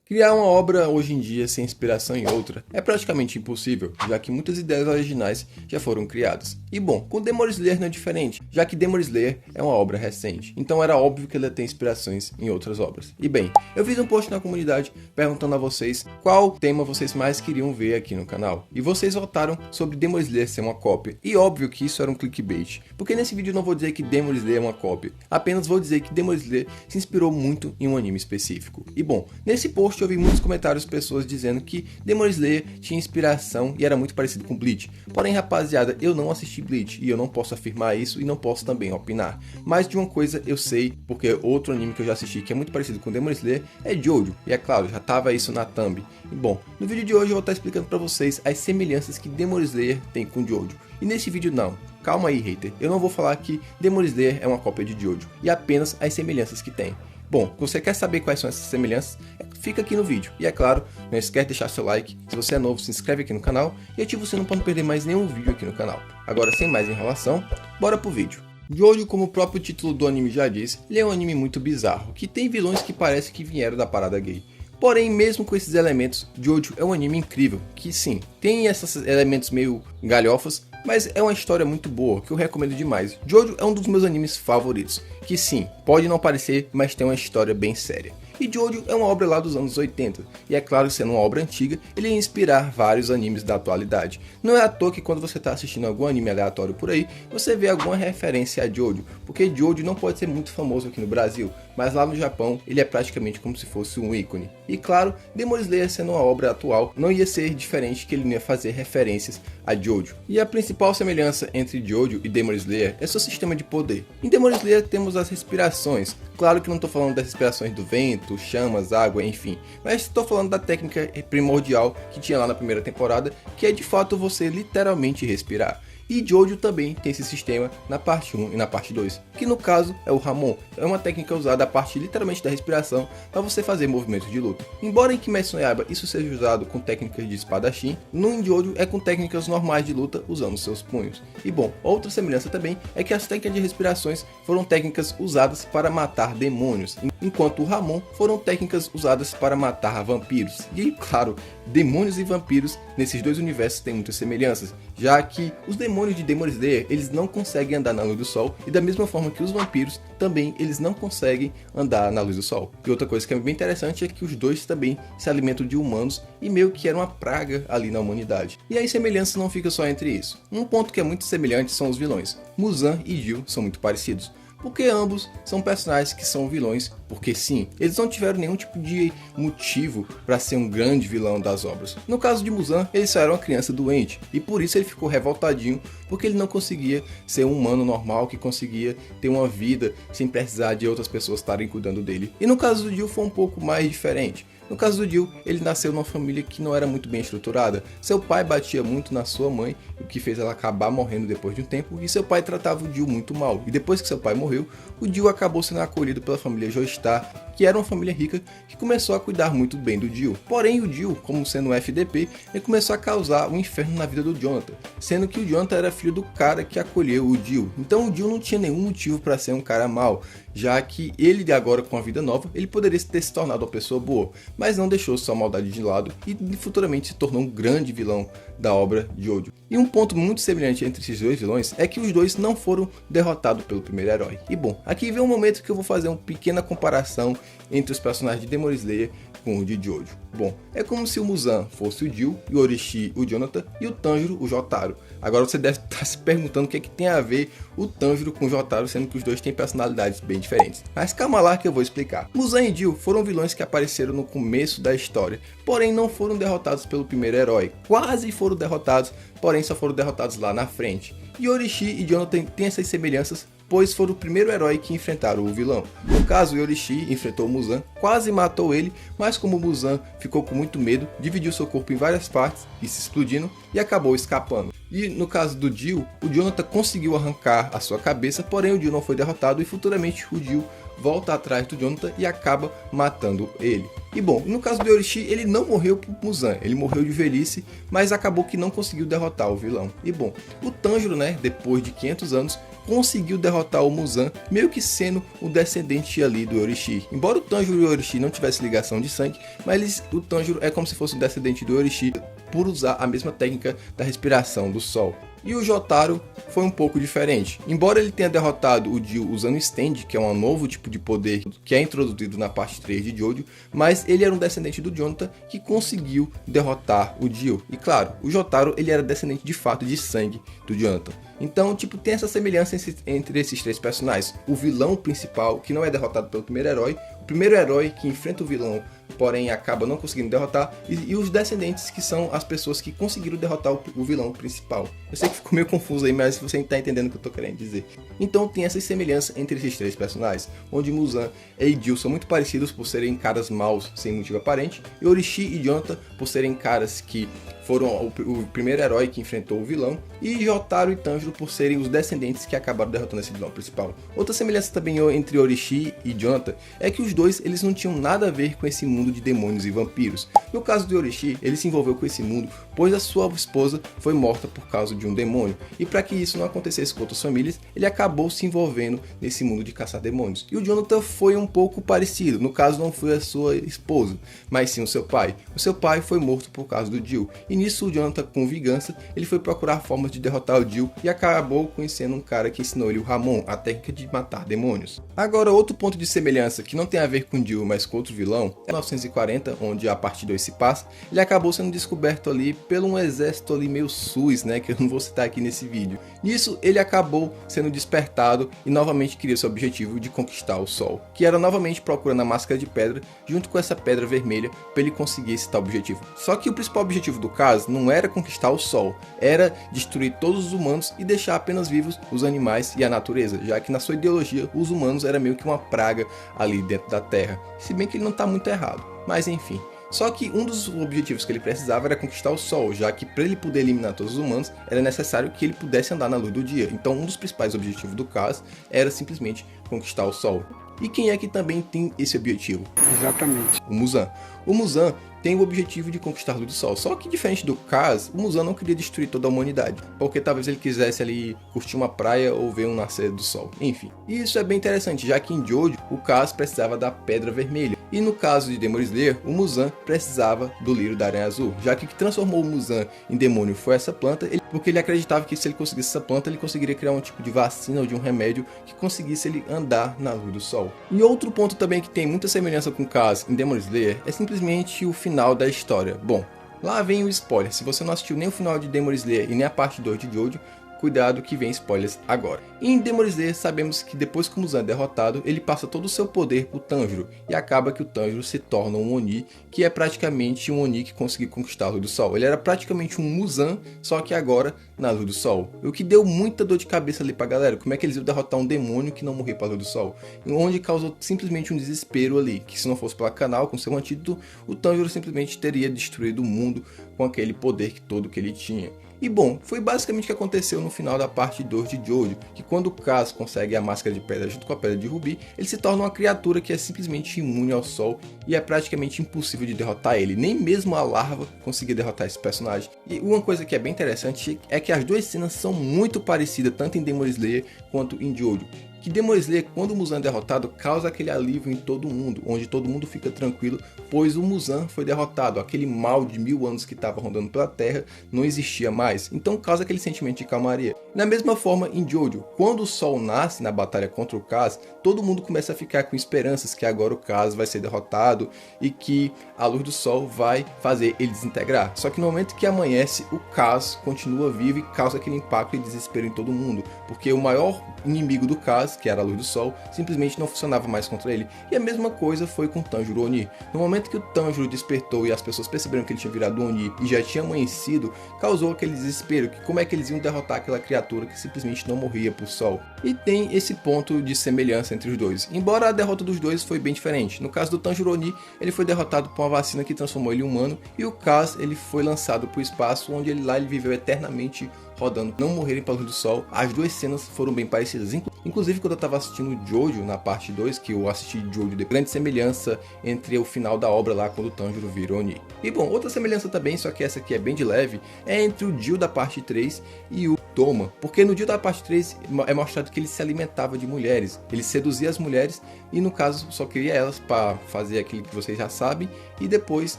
Criar uma obra hoje em dia sem inspiração em outra é praticamente impossível, já que muitas ideias originais já foram criadas. E bom, com Demon Slayer não é diferente, já que Demon Slayer é uma obra recente, então era óbvio que ele ia ter inspirações em outras obras. E bem, eu fiz um post na comunidade perguntando a vocês qual tema vocês mais queriam ver aqui no canal, e vocês votaram sobre Demon Slayer ser uma cópia, e óbvio que isso era um clickbait, porque nesse vídeo eu não vou dizer que Demon Slayer é uma cópia, apenas vou dizer que Demon Slayer se inspirou muito em um anime específico. E bom, nesse post eu vi muitos comentários de pessoas dizendo que Demon Slayer tinha inspiração e era muito parecido com Bleach. Porém, rapaziada, eu não assisti Bleach e eu não posso afirmar isso e não posso também opinar. Mas de uma coisa eu sei, porque outro anime que eu já assisti que é muito parecido com Demon Slayer é Jojo. E é claro, já tava isso na thumb. E bom, no vídeo de hoje eu vou estar explicando pra vocês as semelhanças que Demon Slayer tem com Jojo. E nesse vídeo não, calma aí hater, eu não vou falar que Demon Slayer é uma cópia de Jojo, e apenas as semelhanças que tem. Bom, se você quer saber quais são essas semelhanças, fica aqui no vídeo. E é claro, não esquece de deixar seu like. Se você é novo, se inscreve aqui no canal e ativa o sininho para não perder mais nenhum vídeo aqui no canal. Agora, sem mais enrolação, bora pro vídeo. Jojo, como o próprio título do anime já diz, ele é um anime muito bizarro, que tem vilões que parece que vieram da parada gay. Porém, mesmo com esses elementos, Jojo é um anime incrível, que sim, tem esses elementos meio galhofas, mas é uma história muito boa, que eu recomendo demais. Jojo é um dos meus animes favoritos, que sim, pode não parecer, mas tem uma história bem séria. E Jojo é uma obra lá dos anos 80, e é claro que sendo uma obra antiga, ele ia inspirar vários animes da atualidade. Não é à toa que quando você está assistindo algum anime aleatório por aí, você vê alguma referência a Jojo, porque Jojo não pode ser muito famoso aqui no Brasil, mas lá no Japão ele é praticamente como se fosse um ícone. E claro, Demon Slayer sendo uma obra atual, não ia ser diferente que ele não ia fazer referências a Jojo. E a principal semelhança entre Jojo e Demon Slayer é seu sistema de poder. Em Demon Slayer temos as respirações. Claro que não estou falando das respirações do vento, chamas, água, enfim, mas estou falando da técnica primordial que tinha lá na primeira temporada, que é de fato você literalmente respirar. E Jojo também tem esse sistema na parte 1 e na parte 2, que no caso é o Ramon. É uma técnica usada a partir literalmente da respiração para você fazer movimentos de luta. Embora em Kimetsu no Yaiba isso seja usado com técnicas de espadachim, no Jojo é com técnicas normais de luta usando seus punhos. E bom, outra semelhança também é que as técnicas de respirações foram técnicas usadas para matar demônios, enquanto o Ramon foram técnicas usadas para matar vampiros. E claro, demônios e vampiros nesses dois universos têm muitas semelhanças, já que os demônios de Demon Slayer, eles não conseguem andar na luz do sol, e da mesma forma que os vampiros, também eles não conseguem andar na luz do sol. E outra coisa que é bem interessante é que os dois também se alimentam de humanos, e meio que era uma praga ali na humanidade. E a semelhança não fica só entre isso. Um ponto que é muito semelhante são os vilões. Muzan e Jill são muito parecidos, porque ambos são personagens que são vilões, porque sim, eles não tiveram nenhum tipo de motivo para ser um grande vilão das obras. No caso de Muzan, ele só era uma criança doente, e por isso ele ficou revoltadinho, porque ele não conseguia ser um humano normal que conseguia ter uma vida sem precisar de outras pessoas estarem cuidando dele. E no caso do Jill foi um pouco mais diferente. No caso do Jill, ele nasceu numa família que não era muito bem estruturada. Seu pai batia muito na sua mãe, o que fez ela acabar morrendo depois de um tempo, e seu pai tratava o Jill muito mal. E depois que seu pai morreu, o Jill acabou sendo acolhido pela família Joestar, que era uma família rica que começou a cuidar muito bem do Jill. Porém, o Jill, como sendo um FDP, ele começou a causar um inferno na vida do Jonathan, sendo que o Jonathan era filho do cara que acolheu o Jill. Então o Jill não tinha nenhum motivo para ser um cara mau, já que ele agora com a vida nova, ele poderia ter se tornado uma pessoa boa, mas não deixou sua maldade de lado e futuramente se tornou um grande vilão da obra Jojo. E um ponto muito semelhante entre esses dois vilões é que os dois não foram derrotados pelo primeiro herói. E bom, aqui vem um momento que eu vou fazer uma pequena comparação entre os personagens de Demon Slayer com o de Jojo. Bom, é como se o Muzan fosse o Jill, e o Orochi o Jonathan e o Tanjiro o Jotaro. Agora você deve estar se perguntando o que é que tem a ver o Tanjiro com o Jotaro, sendo que os dois têm personalidades bem diferentes. Mas calma lá que eu vou explicar. Muzan e Jill foram vilões que apareceram no começo da história, porém não foram derrotados pelo primeiro herói. Quase foram derrotados, porém só foram derrotados lá na frente. E Orochi e Jonathan têm essas semelhanças, pois foram o primeiro herói que enfrentaram o vilão. No caso, Orochi enfrentou Muzan, quase matou ele, mas como Muzan ficou com muito medo, dividiu seu corpo em várias partes e se explodindo e acabou escapando. E no caso do Jill, o Jonathan conseguiu arrancar a sua cabeça, porém o Jill não foi derrotado e futuramente o Jill volta atrás do Jonathan e acaba matando ele. E bom, no caso do Orochi, ele não morreu por Muzan, ele morreu de velhice, mas acabou que não conseguiu derrotar o vilão. E bom, o Tanjiro, né, depois de 500 anos, conseguiu derrotar o Muzan, meio que sendo o descendente ali do Orochi. Embora o Tanjiro e o Orochi não tivessem ligação de sangue, mas o Tanjiro é como se fosse o descendente do Orochi por usar a mesma técnica da respiração do sol. E o Jotaro foi um pouco diferente. Embora ele tenha derrotado o Dio usando o Stand, que é um novo tipo de poder que é introduzido na parte 3 de Jojo, mas ele era um descendente do Jonathan que conseguiu derrotar o Dio. E claro, o Jotaro ele era descendente de fato de sangue do Jonathan. Então, tipo, tem essa semelhança entre esses três personagens. O vilão principal, que não é derrotado pelo primeiro herói, o primeiro herói que enfrenta o vilão, porém acaba não conseguindo derrotar, e os descendentes, que são as pessoas que conseguiram derrotar o vilão principal. Eu sei que ficou meio confuso aí, mas você está entendendo o que eu estou querendo dizer. Então tem essa semelhança entre esses três personagens, onde Muzan e Dio são muito parecidos por serem caras maus sem motivo aparente, e Orochi e Jonathan por serem caras que foram o primeiro herói que enfrentou o vilão, e Jotaro e Tanjiro por serem os descendentes que acabaram derrotando esse vilão principal. Outra semelhança também entre Orochi e Jonathan é que os dois eles não tinham nada a ver com esse mundo de demônios e vampiros. No caso de Orochi, ele se envolveu com esse mundo pois a sua esposa foi morta por causa de um demônio, e para que isso não acontecesse com outras famílias, ele acabou se envolvendo nesse mundo de caçar demônios. E o Jonathan foi um pouco parecido, no caso não foi a sua esposa, mas sim o seu pai. O seu pai foi morto por causa do Dio, e nisso o Jonathan, com vingança, ele foi procurar formas de derrotar o Dio e acabou conhecendo um cara que ensinou ele o Ramon, a técnica de matar demônios. Agora, outro ponto de semelhança que não tem a ver com o Dio, mas com outro vilão, é 1940, onde a parte 2 se passa, ele acabou sendo descoberto ali pelo um exército ali meio SUS, né, que eu não vou citar aqui nesse vídeo. Nisso, ele acabou sendo despertado e novamente queria seu objetivo de conquistar o Sol, que era novamente procurando a máscara de pedra junto com essa pedra vermelha para ele conseguir esse tal objetivo. Só que o principal objetivo do caso não era conquistar o Sol, era destruir todos os humanos e deixar apenas vivos os animais e a natureza, já que na sua ideologia os humanos era meio que uma praga ali dentro da Terra, se bem que ele não está muito errado, mas enfim. Só que um dos objetivos que ele precisava era conquistar o Sol, já que para ele poder eliminar todos os humanos, era necessário que ele pudesse andar na luz do dia. Então um dos principais objetivos do caso era simplesmente conquistar o Sol. E quem é que também tem esse objetivo? Exatamente. O Muzan. O Muzan tem o objetivo de conquistar a luz do Sol, só que diferente do Kaz, o Muzan não queria destruir toda a humanidade, porque talvez ele quisesse ali curtir uma praia ou ver um nascer do Sol, enfim. E isso é bem interessante, já que em Jojo, o Kaz precisava da Pedra Vermelha, e no caso de Demon Slayer, o Muzan precisava do Lírio da Aranha Azul, já que o que transformou o Muzan em demônio foi essa planta, porque ele acreditava que se ele conseguisse essa planta, ele conseguiria criar um tipo de vacina ou de um remédio que conseguisse ele andar na luz do Sol. E outro ponto também que tem muita semelhança com o Kaz em Demon Slayer é simplesmente o final da história. Bom, lá vem o spoiler. Se você não assistiu nem o final de Demon Slayer e nem a parte 2 de Jojo, cuidado que vem spoilers agora. E em Demon Slayer sabemos que depois que o Muzan é derrotado, ele passa todo o seu poder pro Tanjiro, e acaba que o Tanjiro se torna um Oni, que é praticamente um Oni que conseguiu conquistar a Luz do Sol. Ele era praticamente um Muzan, só que agora na Luz do Sol. O que deu muita dor de cabeça ali pra galera, como é que eles iam derrotar um demônio que não morria pra Luz do Sol, onde causou simplesmente um desespero ali, que se não fosse pela canal com seu antídoto, o Tanjiro simplesmente teria destruído o mundo com aquele poder todo que ele tinha. E bom, foi basicamente o que aconteceu no final da parte 2 de Jojo, que quando o Kaz consegue a máscara de pedra junto com a pedra de rubi, ele se torna uma criatura que é simplesmente imune ao sol e é praticamente impossível de derrotar ele, nem mesmo a larva conseguia derrotar esse personagem. E uma coisa que é bem interessante é que as duas cenas são muito parecidas, tanto em Demon Slayer quanto em Jojo. Que Demon Slayer, quando o Muzan é derrotado, causa aquele alívio em todo mundo, onde todo mundo fica tranquilo, pois o Muzan foi derrotado, aquele mal de 1000 anos que estava rondando pela Terra não existia mais, então causa aquele sentimento de calmaria. Da mesma forma em Jojo, quando o Sol nasce na batalha contra o Kaz, todo mundo começa a ficar com esperanças que agora o Kaz vai ser derrotado e que a luz do Sol vai fazer ele desintegrar. Só que no momento que amanhece, o Kaz continua vivo e causa aquele impacto e desespero em todo mundo, porque o maior inimigo do Kaz, que era a luz do Sol, simplesmente não funcionava mais contra ele. E a mesma coisa foi com Tanjiro Oni. No momento que o Tanjiro despertou e as pessoas perceberam que ele tinha virado Oni e já tinha amanhecido, causou aquele desespero, que como é que eles iam derrotar aquela criatura que simplesmente não morria por Sol. E tem esse ponto de semelhança entre os dois, embora a derrota dos dois foi bem diferente. No caso do Tanjiro Oni, ele foi derrotado por uma vacina que transformou ele em humano, e o Kaz, ele foi lançado para o espaço, onde ele viveu eternamente rodando, não morrerem para a luz do Sol. As duas cenas foram bem parecidas, inclusive quando eu estava assistindo Jojo na parte 2, que eu assisti Jojo, de grande semelhança entre o final da obra lá, quando o Tanjiro vira Oni. E bom, outra semelhança também, só que essa aqui é bem de leve, é entre o Dio da parte 3 e o Doma, porque no Dio da parte 3 é mostrado que ele se alimentava de mulheres, ele seduzia as mulheres e no caso só queria elas para fazer aquilo que vocês já sabem e depois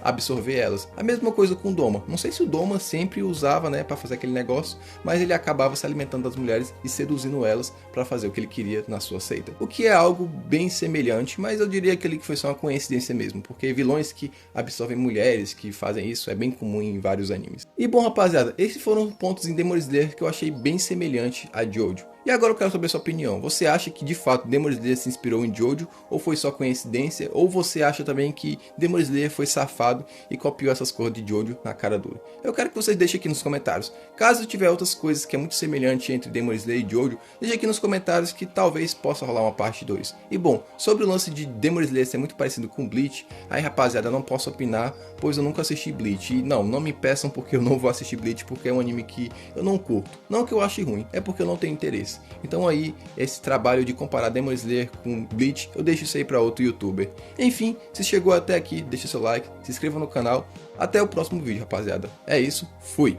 absorver elas. A mesma coisa com o Doma, não sei se o Doma sempre usava, né, para fazer aquele negócio, mas ele acabava se alimentando das mulheres e seduzindo elas para fazer o que ele queria na sua seita. O que é algo bem semelhante, mas eu diria que foi só uma coincidência mesmo, porque vilões que absorvem mulheres que fazem isso é bem comum em vários animes. E bom, rapaziada, esses foram pontos em Demon Slayer que eu achei bem semelhante a Jojo. E agora eu quero saber a sua opinião. Você acha que de fato Demon Slayer se inspirou em Jojo ou foi só coincidência? Ou você acha também que Demon Slayer foi safado e copiou essas cores de Jojo na cara dura? Eu quero que vocês deixem aqui nos comentários. Caso tiver outras coisas que é muito semelhante entre Demon Slayer e Jojo, deixe aqui nos comentários que talvez possa rolar uma parte 2. E bom, sobre o lance de Demon Slayer ser muito parecido com Bleach, aí rapaziada, eu não posso opinar, pois eu nunca assisti Bleach. E não me peçam porque eu não vou assistir Bleach, porque é um anime que eu não curto. Não que eu ache ruim, é porque eu não tenho interesse. Então aí, esse trabalho de comparar Demon Slayer com Bleach, eu deixo isso aí para outro youtuber. Enfim, se chegou até aqui, deixa seu like, se inscreva no canal. Até o próximo vídeo, rapaziada. É isso, fui!